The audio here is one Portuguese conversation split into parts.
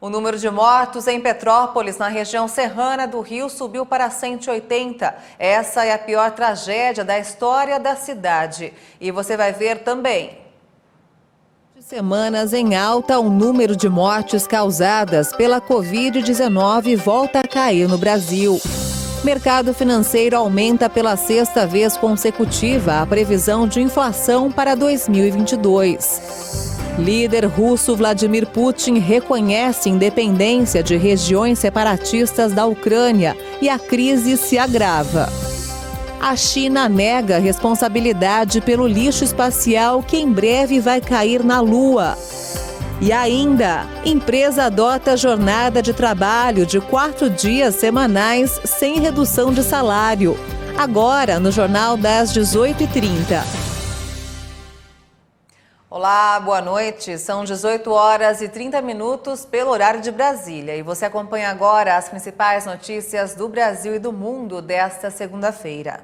O número de mortos em Petrópolis, na região serrana do Rio, subiu para 180. Essa é a pior tragédia da história da cidade. E você vai ver também. Semanas em alta, o número de mortes causadas pela Covid-19 volta a cair no Brasil. Mercado financeiro aumenta pela sexta vez consecutiva a previsão de inflação para 2022. Líder russo Vladimir Putin reconhece independência de regiões separatistas da Ucrânia e a crise se agrava. A China nega responsabilidade pelo lixo espacial que em breve vai cair na Lua. E ainda, empresa adota jornada de trabalho de 4 dias semanais sem redução de salário. Agora, no Jornal das 18h30. Olá, boa noite. São 18h30 pelo horário de Brasília. E você acompanha agora as principais notícias do Brasil e do mundo desta segunda-feira.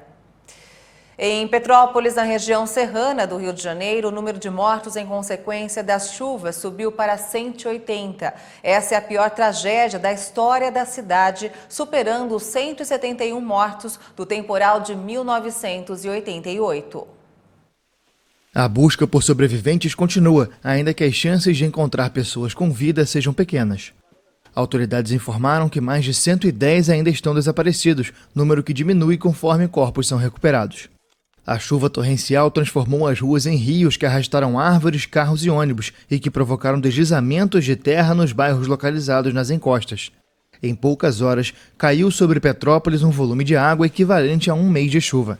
Em Petrópolis, na região serrana do Rio de Janeiro, o número de mortos em consequência das chuvas subiu para 180. Essa é a pior tragédia da história da cidade, superando os 171 mortos do temporal de 1988. A busca por sobreviventes continua, ainda que as chances de encontrar pessoas com vida sejam pequenas. Autoridades informaram que mais de 110 ainda estão desaparecidos, número que diminui conforme corpos são recuperados. A chuva torrencial transformou as ruas em rios que arrastaram árvores, carros e ônibus e que provocaram deslizamentos de terra nos bairros localizados nas encostas. Em poucas horas, caiu sobre Petrópolis um volume de água equivalente a um mês de chuva.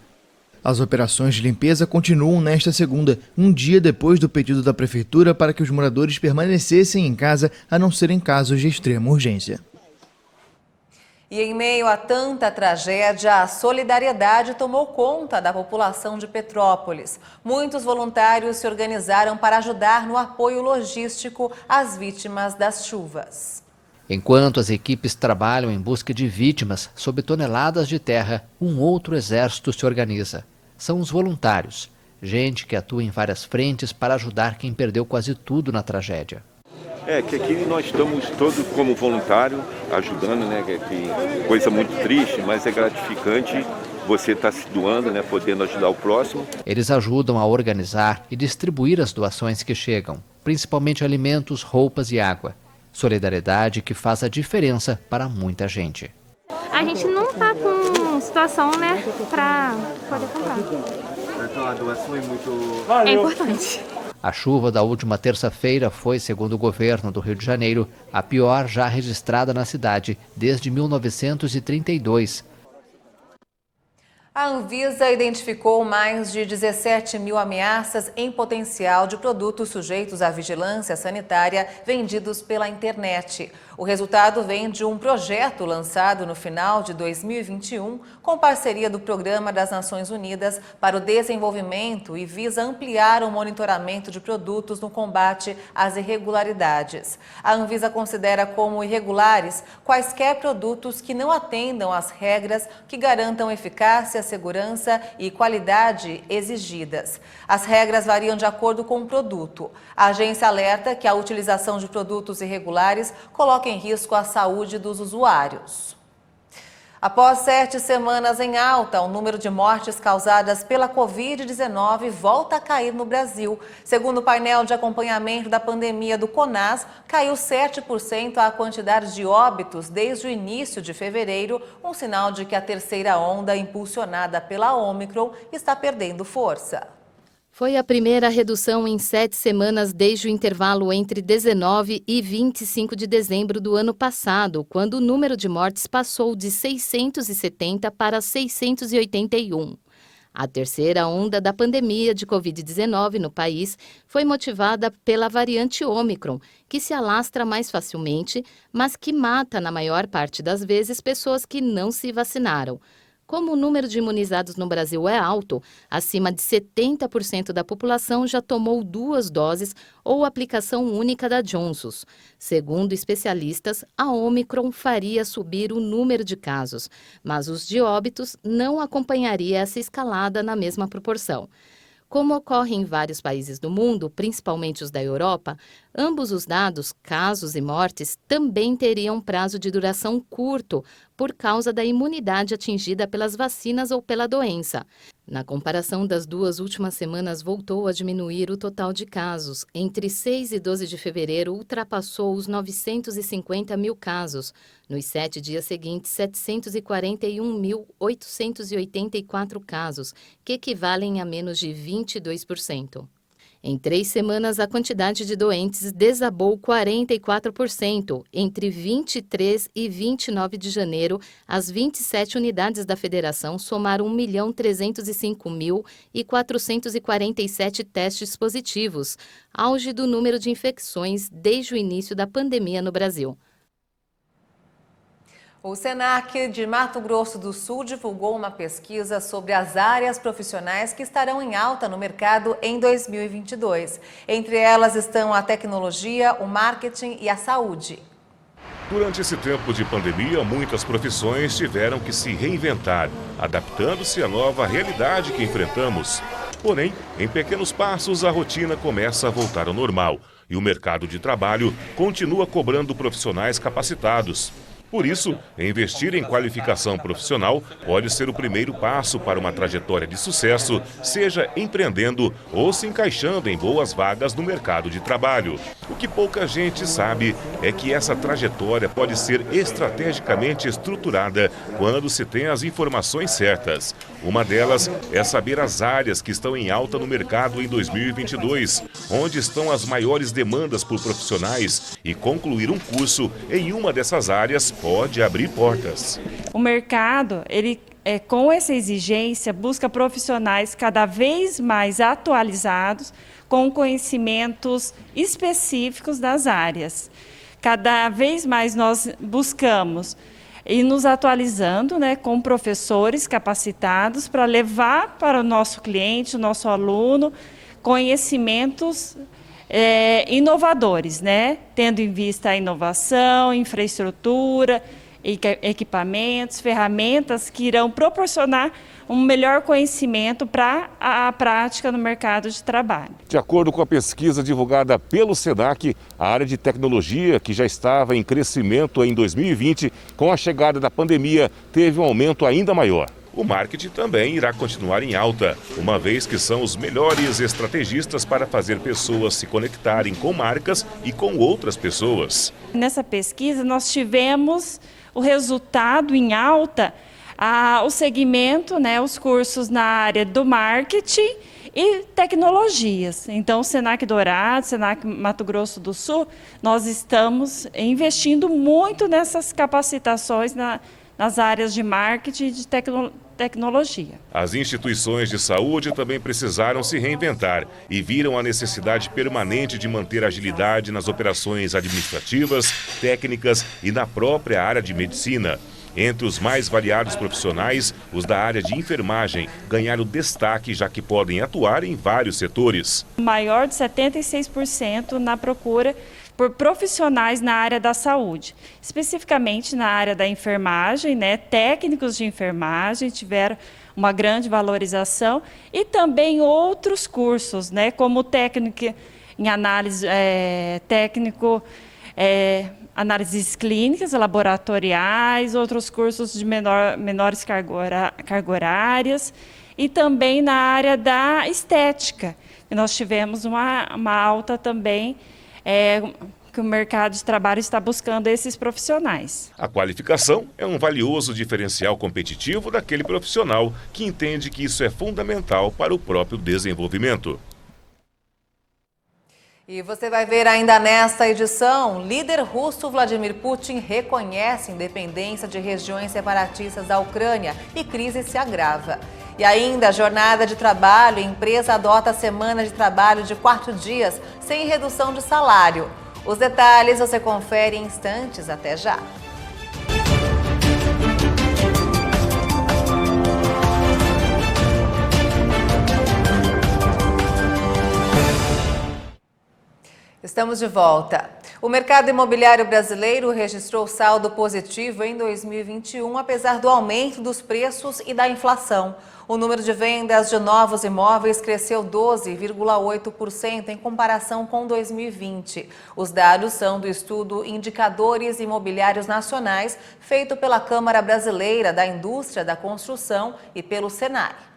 As operações de limpeza continuam nesta segunda, um dia depois do pedido da Prefeitura para que os moradores permanecessem em casa, a não ser em casos de extrema urgência. E em meio a tanta tragédia, a solidariedade tomou conta da população de Petrópolis. Muitos voluntários se organizaram para ajudar no apoio logístico às vítimas das chuvas. Enquanto as equipes trabalham em busca de vítimas sob toneladas de terra, um outro exército se organiza. São os voluntários, gente que atua em várias frentes para ajudar quem perdeu quase tudo na tragédia. Que aqui nós estamos todos como voluntário, ajudando, né? Que coisa muito triste, mas é gratificante você estar se doando, né? Podendo ajudar o próximo. Eles ajudam a organizar e distribuir as doações que chegam, principalmente alimentos, roupas e água. Solidariedade que faz a diferença para muita gente. A gente não está com situação, né, para poder comprar. Então a doação é muito... É importante. A chuva da última terça-feira foi, segundo o governo do Rio de Janeiro, a pior já registrada na cidade desde 1932. A Anvisa identificou mais de 17 mil ameaças em potencial de produtos sujeitos à vigilância sanitária vendidos pela internet. O resultado vem de um projeto lançado no final de 2021 com parceria do Programa das Nações Unidas para o Desenvolvimento e visa ampliar o monitoramento de produtos no combate às irregularidades. A Anvisa considera como irregulares quaisquer produtos que não atendam às regras que garantam eficácia, segurança e qualidade exigidas. As regras variam de acordo com o produto. A agência alerta que a utilização de produtos irregulares coloca em risco a saúde dos usuários. Após 7 semanas em alta, o número de mortes causadas pela Covid-19 volta a cair no Brasil. Segundo o painel de acompanhamento da pandemia do CONAS, caiu 7% a quantidade de óbitos desde o início de fevereiro, um sinal de que a terceira onda, impulsionada pela Ômicron, está perdendo força. Foi a primeira redução em 7 semanas desde o intervalo entre 19 e 25 de dezembro do ano passado, quando o número de mortes passou de 670 para 681. A terceira onda da pandemia de Covid-19 no país foi motivada pela variante Ômicron, que se alastra mais facilmente, mas que mata, na maior parte das vezes, pessoas que não se vacinaram. Como o número de imunizados no Brasil é alto, acima de 70% da população já tomou 2 doses ou aplicação única da Johnson. Segundo especialistas, a Ômicron faria subir o número de casos, mas os de óbitos não acompanharia essa escalada na mesma proporção. Como ocorre em vários países do mundo, principalmente os da Europa, ambos os dados, casos e mortes, também teriam prazo de duração curto por causa da imunidade atingida pelas vacinas ou pela doença. Na comparação das 2 últimas semanas, voltou a diminuir o total de casos. Entre 6 e 12 de fevereiro, ultrapassou os 950 mil casos. Nos 7 dias seguintes, 741.884 casos, que equivalem a menos de 22%. Em 3 semanas, a quantidade de doentes desabou 44%. Entre 23 e 29 de janeiro, as 27 unidades da federação somaram 1.305.447 testes positivos, auge do número de infecções desde o início da pandemia no Brasil. O Senac de Mato Grosso do Sul divulgou uma pesquisa sobre as áreas profissionais que estarão em alta no mercado em 2022. Entre elas estão a tecnologia, o marketing e a saúde. Durante esse tempo de pandemia, muitas profissões tiveram que se reinventar, adaptando-se à nova realidade que enfrentamos. Porém, em pequenos passos, a rotina começa a voltar ao normal e o mercado de trabalho continua cobrando profissionais capacitados. Por isso, investir em qualificação profissional pode ser o primeiro passo para uma trajetória de sucesso, seja empreendendo ou se encaixando em boas vagas no mercado de trabalho. O que pouca gente sabe é que essa trajetória pode ser estrategicamente estruturada quando se tem as informações certas. Uma delas é saber as áreas que estão em alta no mercado em 2022, onde estão as maiores demandas por profissionais, e concluir um curso em uma dessas áreas pode abrir portas. O mercado, com essa exigência, busca profissionais cada vez mais atualizados, com conhecimentos específicos das áreas. Cada vez mais nós buscamos ir nos atualizando, com professores capacitados para levar para o nosso cliente, o nosso aluno, conhecimentos inovadores, tendo em vista a inovação, infraestrutura, equipamentos, ferramentas que irão proporcionar um melhor conhecimento para a prática no mercado de trabalho. De acordo com a pesquisa divulgada pelo Senac, a área de tecnologia, que já estava em crescimento em 2020, com a chegada da pandemia, teve um aumento ainda maior. O marketing também irá continuar em alta, uma vez que são os melhores estrategistas para fazer pessoas se conectarem com marcas e com outras pessoas. Nessa pesquisa, nós tivemos o resultado em alta, o segmento, os cursos na área do marketing e tecnologias. Então, o Senac Dourado, Senac Mato Grosso do Sul, nós estamos investindo muito nessas capacitações nas áreas de marketing e de tecnologia. As instituições de saúde também precisaram se reinventar e viram a necessidade permanente de manter agilidade nas operações administrativas, técnicas e na própria área de medicina. Entre os mais variados profissionais, os da área de enfermagem ganharam destaque, já que podem atuar em vários setores. Maior de 76% na procura por profissionais na área da saúde, especificamente na área da enfermagem, técnicos de enfermagem tiveram uma grande valorização e também outros cursos, como técnico em análise, análises clínicas, laboratoriais, outros cursos de menores cargas horárias e também na área da estética. E nós tivemos uma alta também, que o mercado de trabalho está buscando esses profissionais. A qualificação é um valioso diferencial competitivo daquele profissional que entende que isso é fundamental para o próprio desenvolvimento. E você vai ver ainda nesta edição, líder russo Vladimir Putin reconhece independência de regiões separatistas da Ucrânia e crise se agrava. E ainda, jornada de trabalho, empresa adota semana de trabalho de 4 dias, sem redução de salário. Os detalhes você confere em instantes, até já. Estamos de volta. O mercado imobiliário brasileiro registrou saldo positivo em 2021, apesar do aumento dos preços e da inflação. O número de vendas de novos imóveis cresceu 12,8% em comparação com 2020. Os dados são do estudo Indicadores Imobiliários Nacionais, feito pela Câmara Brasileira da Indústria da Construção e pelo Senai.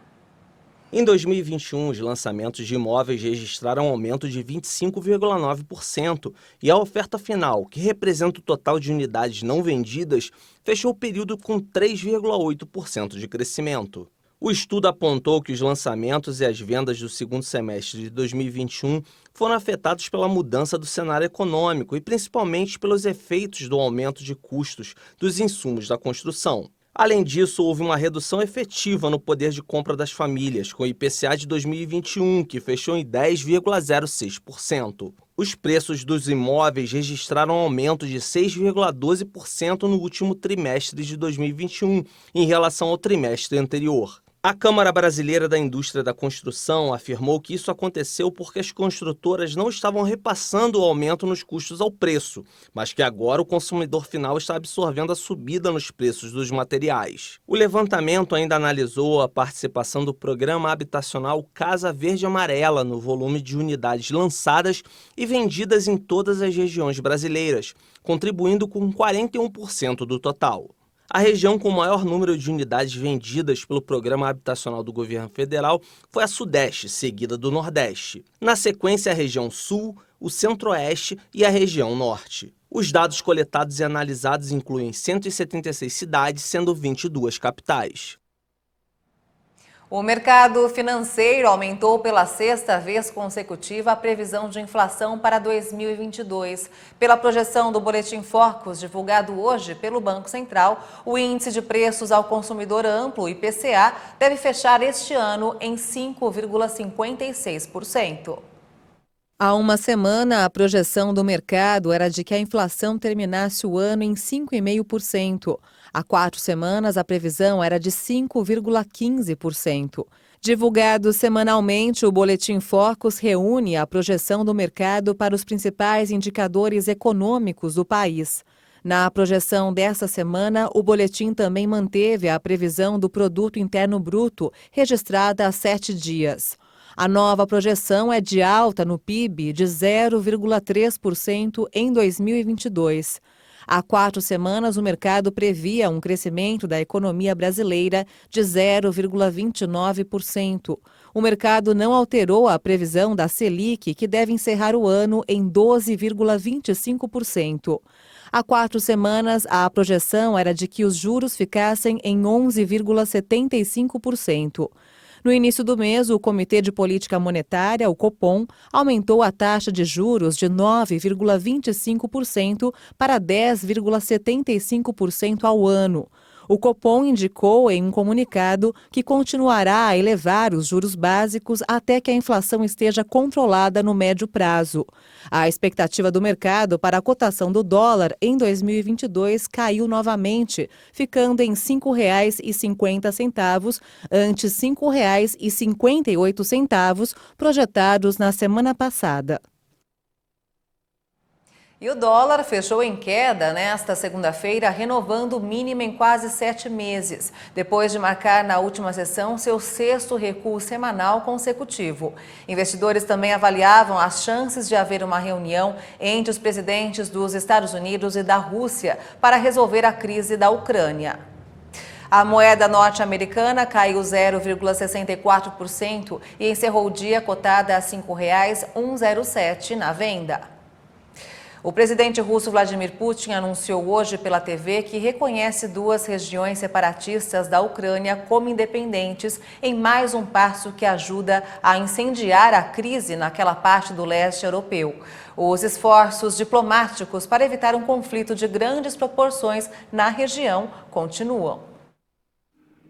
Em 2021, os lançamentos de imóveis registraram um aumento de 25,9% e a oferta final, que representa o total de unidades não vendidas, fechou o período com 3,8% de crescimento. O estudo apontou que os lançamentos e as vendas do segundo semestre de 2021 foram afetados pela mudança do cenário econômico e principalmente pelos efeitos do aumento de custos dos insumos da construção. Além disso, houve uma redução efetiva no poder de compra das famílias, com o IPCA de 2021, que fechou em 10,06%. Os preços dos imóveis registraram um aumento de 6,12% no último trimestre de 2021, em relação ao trimestre anterior. A Câmara Brasileira da Indústria da Construção afirmou que isso aconteceu porque as construtoras não estavam repassando o aumento nos custos ao preço, mas que agora o consumidor final está absorvendo a subida nos preços dos materiais. O levantamento ainda analisou a participação do programa habitacional Casa Verde Amarela no volume de unidades lançadas e vendidas em todas as regiões brasileiras, contribuindo com 41% do total. A região com o maior número de unidades vendidas pelo Programa Habitacional do Governo Federal foi a Sudeste, seguida do Nordeste. Na sequência, a região Sul, o Centro-Oeste e a região Norte. Os dados coletados e analisados incluem 176 cidades, sendo 22 capitais. O mercado financeiro aumentou pela sexta vez consecutiva a previsão de inflação para 2022. Pela projeção do Boletim Focus, divulgado hoje pelo Banco Central, o índice de preços ao consumidor amplo, IPCA, deve fechar este ano em 5,56%. Há uma semana, a projeção do mercado era de que a inflação terminasse o ano em 5,5%. Há 4 semanas, a previsão era de 5,15%. Divulgado semanalmente, o Boletim Focus reúne a projeção do mercado para os principais indicadores econômicos do país. Na projeção dessa semana, o boletim também manteve a previsão do Produto Interno Bruto, registrada há 7 dias. A nova projeção é de alta no PIB de 0,3% em 2022. Há 4 semanas, o mercado previa um crescimento da economia brasileira de 0,29%. O mercado não alterou a previsão da Selic, que deve encerrar o ano em 12,25%. Há 4 semanas, a projeção era de que os juros ficassem em 11,75%. No início do mês, o Comitê de Política Monetária, o Copom, aumentou a taxa de juros de 9,25% para 10,75% ao ano. O Copom indicou em um comunicado que continuará a elevar os juros básicos até que a inflação esteja controlada no médio prazo. A expectativa do mercado para a cotação do dólar em 2022 caiu novamente, ficando em R$ 5,50, antes R$ 5,58, projetados na semana passada. E o dólar fechou em queda nesta segunda-feira, renovando o mínimo em quase 7 meses, depois de marcar na última sessão seu 6º recuo semanal consecutivo. Investidores também avaliavam as chances de haver uma reunião entre os presidentes dos Estados Unidos e da Rússia para resolver a crise da Ucrânia. A moeda norte-americana caiu 0,64% e encerrou o dia cotada a R$ 5,107 na venda. O presidente russo Vladimir Putin anunciou hoje pela TV que reconhece 2 regiões separatistas da Ucrânia como independentes em mais um passo que ajuda a incendiar a crise naquela parte do leste europeu. Os esforços diplomáticos para evitar um conflito de grandes proporções na região continuam.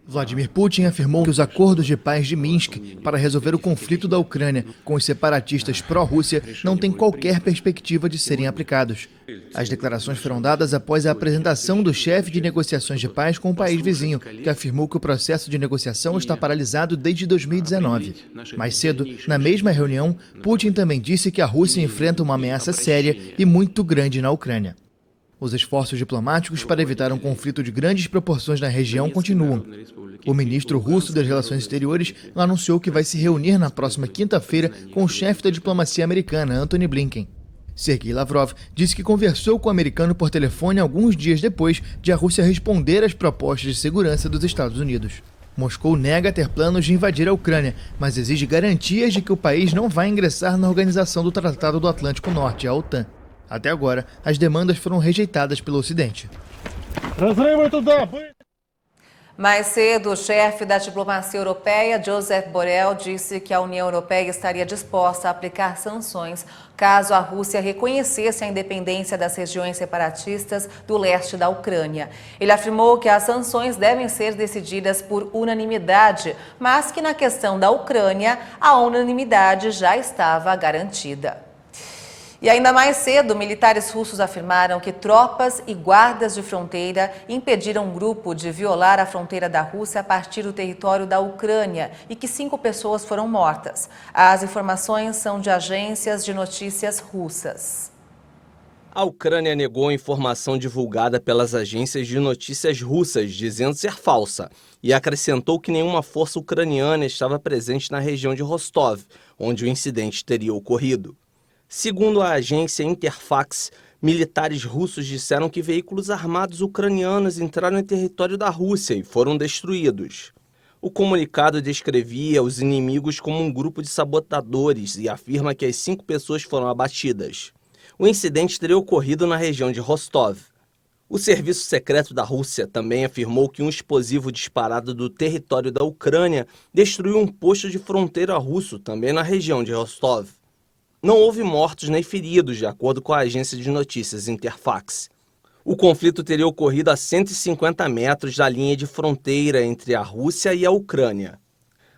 Vladimir Putin afirmou que os acordos de paz de Minsk para resolver o conflito da Ucrânia com os separatistas pró-Rússia não têm qualquer perspectiva de serem aplicados. As declarações foram dadas após a apresentação do chefe de negociações de paz com o país vizinho, que afirmou que o processo de negociação está paralisado desde 2019. Mais cedo, na mesma reunião, Putin também disse que a Rússia enfrenta uma ameaça séria e muito grande na Ucrânia. Os esforços diplomáticos para evitar um conflito de grandes proporções na região continuam. O ministro russo das Relações Exteriores anunciou que vai se reunir na próxima quinta-feira com o chefe da diplomacia americana, Antony Blinken. Sergei Lavrov disse que conversou com o americano por telefone alguns dias depois de a Rússia responder às propostas de segurança dos Estados Unidos. Moscou nega ter planos de invadir a Ucrânia, mas exige garantias de que o país não vai ingressar na Organização do Tratado do Atlântico Norte, a OTAN. Até agora, as demandas foram rejeitadas pelo Ocidente. Mais cedo, o chefe da diplomacia europeia, Josep Borrell, disse que a União Europeia estaria disposta a aplicar sanções caso a Rússia reconhecesse a independência das regiões separatistas do leste da Ucrânia. Ele afirmou que as sanções devem ser decididas por unanimidade, mas que na questão da Ucrânia, a unanimidade já estava garantida. E ainda mais cedo, militares russos afirmaram que tropas e guardas de fronteira impediram um grupo de violar a fronteira da Rússia a partir do território da Ucrânia e que 5 pessoas foram mortas. As informações são de agências de notícias russas. A Ucrânia negou a informação divulgada pelas agências de notícias russas, dizendo ser falsa, e acrescentou que nenhuma força ucraniana estava presente na região de Rostov, onde o incidente teria ocorrido. Segundo a agência Interfax, militares russos disseram que veículos armados ucranianos entraram em território da Rússia e foram destruídos. O comunicado descrevia os inimigos como um grupo de sabotadores e afirma que as 5 pessoas foram abatidas. O incidente teria ocorrido na região de Rostov. O serviço secreto da Rússia também afirmou que um explosivo disparado do território da Ucrânia destruiu um posto de fronteira russo também na região de Rostov. Não houve mortos nem feridos, de acordo com a agência de notícias Interfax. O conflito teria ocorrido a 150 metros da linha de fronteira entre a Rússia e a Ucrânia.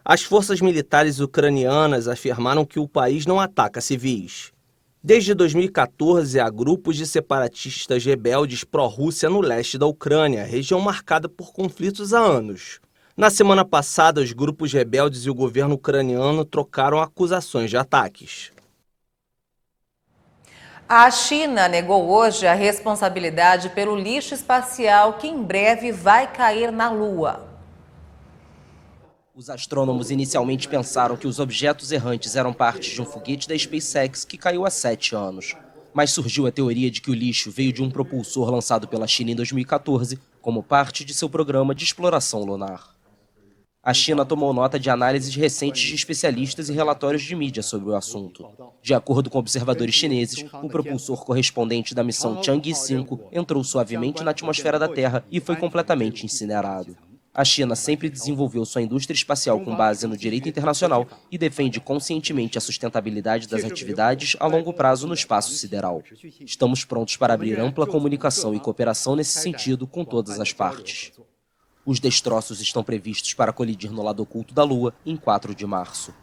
As forças militares ucranianas afirmaram que o país não ataca civis. Desde 2014, há grupos de separatistas rebeldes pró-Rússia no leste da Ucrânia, região marcada por conflitos há anos. Na semana passada, os grupos rebeldes e o governo ucraniano trocaram acusações de ataques. A China negou hoje a responsabilidade pelo lixo espacial que em breve vai cair na Lua. Os astrônomos inicialmente pensaram que os objetos errantes eram parte de um foguete da SpaceX que caiu há 7 anos. Mas surgiu a teoria de que o lixo veio de um propulsor lançado pela China em 2014 como parte de seu programa de exploração lunar. A China tomou nota de análises recentes de especialistas e relatórios de mídia sobre o assunto. De acordo com observadores chineses, o propulsor correspondente da missão Chang'e 5 entrou suavemente na atmosfera da Terra e foi completamente incinerado. A China sempre desenvolveu sua indústria espacial com base no direito internacional e defende conscientemente a sustentabilidade das atividades a longo prazo no espaço sideral. Estamos prontos para abrir ampla comunicação e cooperação nesse sentido com todas as partes. Os destroços estão previstos para colidir no lado oculto da Lua em 4 de março.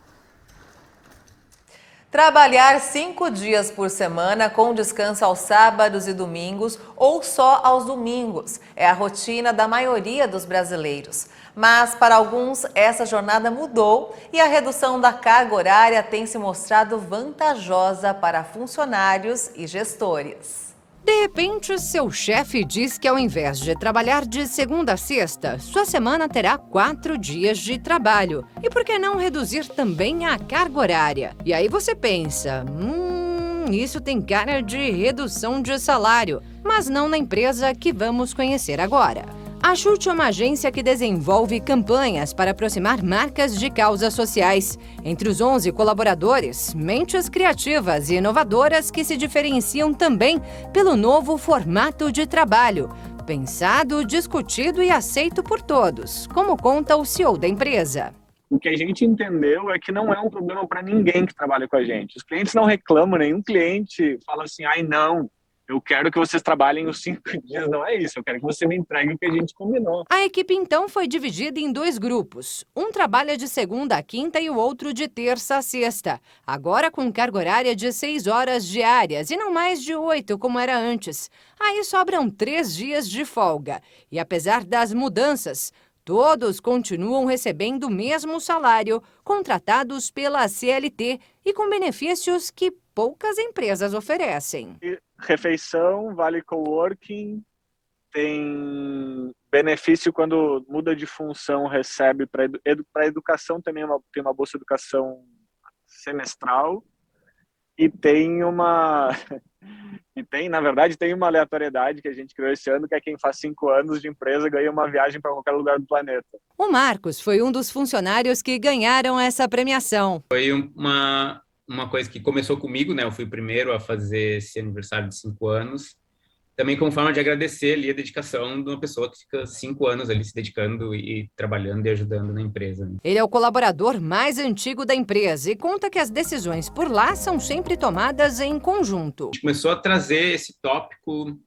Trabalhar 5 dias por semana com descanso aos sábados e domingos ou só aos domingos é a rotina da maioria dos brasileiros. Mas para alguns essa jornada mudou e a redução da carga horária tem se mostrado vantajosa para funcionários e gestores. De repente, seu chefe diz que ao invés de trabalhar de segunda a sexta, sua semana terá 4 dias de trabalho. E por que não reduzir também a carga horária? E aí você pensa, isso tem cara de redução de salário, mas não na empresa que vamos conhecer agora. A Chute é uma agência que desenvolve campanhas para aproximar marcas de causas sociais. Entre os 11 colaboradores, mentes criativas e inovadoras que se diferenciam também pelo novo formato de trabalho, pensado, discutido e aceito por todos, como conta o CEO da empresa. O que a gente entendeu é que não é um problema para ninguém que trabalha com a gente. Os clientes não reclamam, nenhum cliente fala assim, ai não, eu quero que vocês trabalhem os 5 dias, não é isso. Eu quero que você me entregue o que a gente combinou. A equipe, então, foi dividida em 2 grupos. Um trabalha de segunda a quinta e o outro de terça a sexta. Agora com carga horária de 6 horas diárias e não mais de 8, como era antes. Aí sobram 3 dias de folga. E apesar das mudanças, todos continuam recebendo o mesmo salário, contratados pela CLT e com benefícios que poucas empresas oferecem. Refeição, vale coworking, tem benefício quando muda de função, recebe para educação também tem uma bolsa de educação semestral e na verdade tem uma aleatoriedade que a gente criou esse ano, que é quem faz 5 anos de empresa ganha uma viagem para qualquer lugar do planeta. O Marcos foi um dos funcionários que ganharam essa premiação. Foi uma coisa que começou comigo, né? Eu fui o primeiro a fazer esse aniversário de 5 anos. Também como forma de agradecer ali a dedicação de uma pessoa que fica 5 anos ali se dedicando e trabalhando e ajudando na empresa. Né? Ele é o colaborador mais antigo da empresa e conta que as decisões por lá são sempre tomadas em conjunto. A gente começou a trazer esse tópico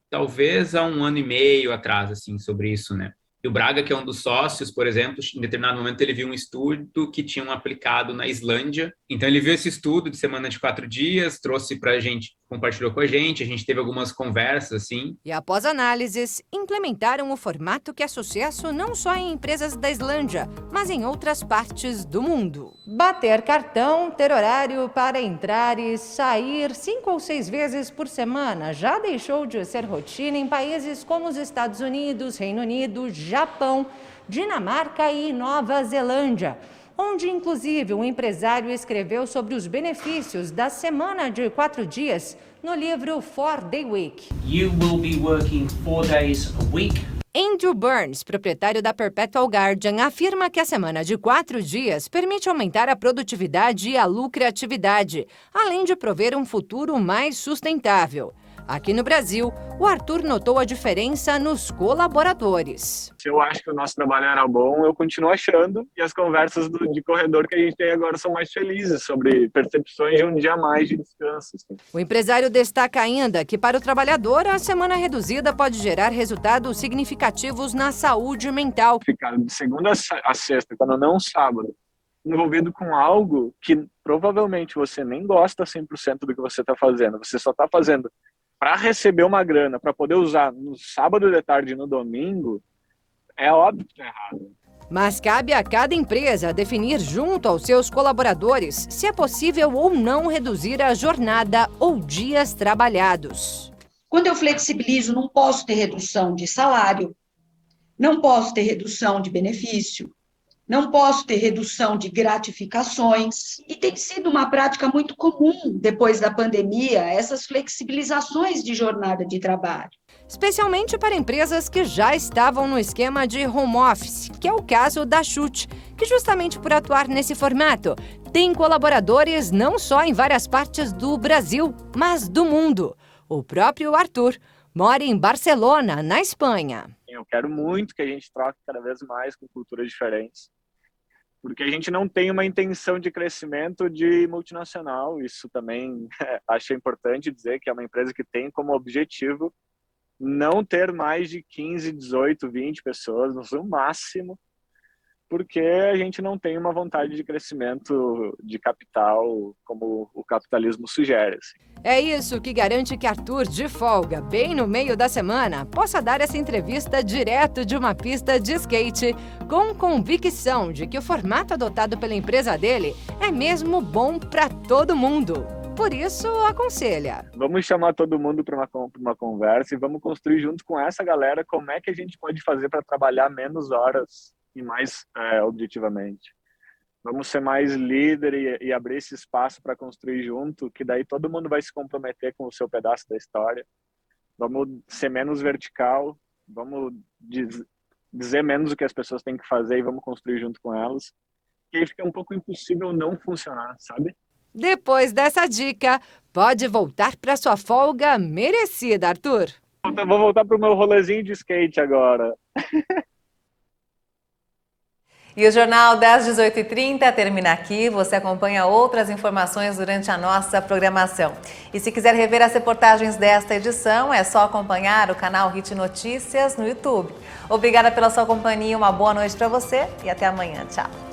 talvez há 1 ano e meio atrás, assim, sobre isso, né? E o Braga, que é um dos sócios, por exemplo, em determinado momento ele viu um estudo que tinham aplicado na Islândia. Então ele viu esse estudo de semana de 4 dias, trouxe para a gente, compartilhou com a gente teve algumas conversas, assim. E após análises, implementaram o formato que é sucesso não só em empresas da Islândia, mas em outras partes do mundo. Bater cartão, ter horário para entrar e sair 5 ou 6 vezes por semana já deixou de ser rotina em países como os Estados Unidos, Reino Unido, Japão, Dinamarca e Nova Zelândia, onde inclusive um empresário escreveu sobre os benefícios da semana de 4 dias no livro 4-Day Week. You will be working 4 days a week. Andrew Burns, proprietário da Perpetual Guardian, afirma que a semana de 4 dias permite aumentar a produtividade e a lucratividade, além de prover um futuro mais sustentável. Aqui no Brasil, o Arthur notou a diferença nos colaboradores. Se eu acho que o nosso trabalho era bom, eu continuo achando, e as conversas de corredor que a gente tem agora são mais felizes, sobre percepções de um dia a mais de descanso. Assim. O empresário destaca ainda que para o trabalhador, a semana reduzida pode gerar resultados significativos na saúde mental. Ficar de segunda a sexta, quando não sábado, envolvido com algo que provavelmente você nem gosta 100% do que você está fazendo, você só está fazendo para receber uma grana, para poder usar no sábado de tarde e no domingo, é óbvio que é errado. Mas cabe a cada empresa definir junto aos seus colaboradores se é possível ou não reduzir a jornada ou dias trabalhados. Quando eu flexibilizo, não posso ter redução de salário, não posso ter redução de benefício, não posso ter redução de gratificações. E tem sido uma prática muito comum, depois da pandemia, essas flexibilizações de jornada de trabalho. Especialmente para empresas que já estavam no esquema de home office, que é o caso da Chute, que justamente por atuar nesse formato, tem colaboradores não só em várias partes do Brasil, mas do mundo. O próprio Arthur mora em Barcelona, na Espanha. Eu quero muito que a gente troque cada vez mais com culturas diferentes, porque a gente não tem uma intenção de crescimento de multinacional. Isso também acho importante dizer que é uma empresa que tem como objetivo não ter mais de 15, 18, 20 pessoas, no máximo, porque a gente não tem uma vontade de crescimento de capital como o capitalismo sugere. Assim. É isso que garante que Arthur, de folga, bem no meio da semana, possa dar essa entrevista direto de uma pista de skate, com convicção de que o formato adotado pela empresa dele é mesmo bom para todo mundo. Por isso, aconselha. Vamos chamar todo mundo para uma conversa e vamos construir junto com essa galera como é que a gente pode fazer para trabalhar menos horas e mais objetivamente. Vamos ser mais líder e abrir esse espaço para construir junto, que daí todo mundo vai se comprometer com o seu pedaço da história. Vamos ser menos vertical, vamos dizer menos o que as pessoas têm que fazer e vamos construir junto com elas. E aí fica um pouco impossível não funcionar, sabe? Depois dessa dica, pode voltar para sua folga merecida, Arthur. Vou voltar para o meu rolezinho de skate agora. E o Jornal das 18h30 termina aqui. Você acompanha outras informações durante a nossa programação. E se quiser rever as reportagens desta edição, é só acompanhar o canal Hit Notícias no YouTube. Obrigada pela sua companhia, uma boa noite para você e até amanhã. Tchau.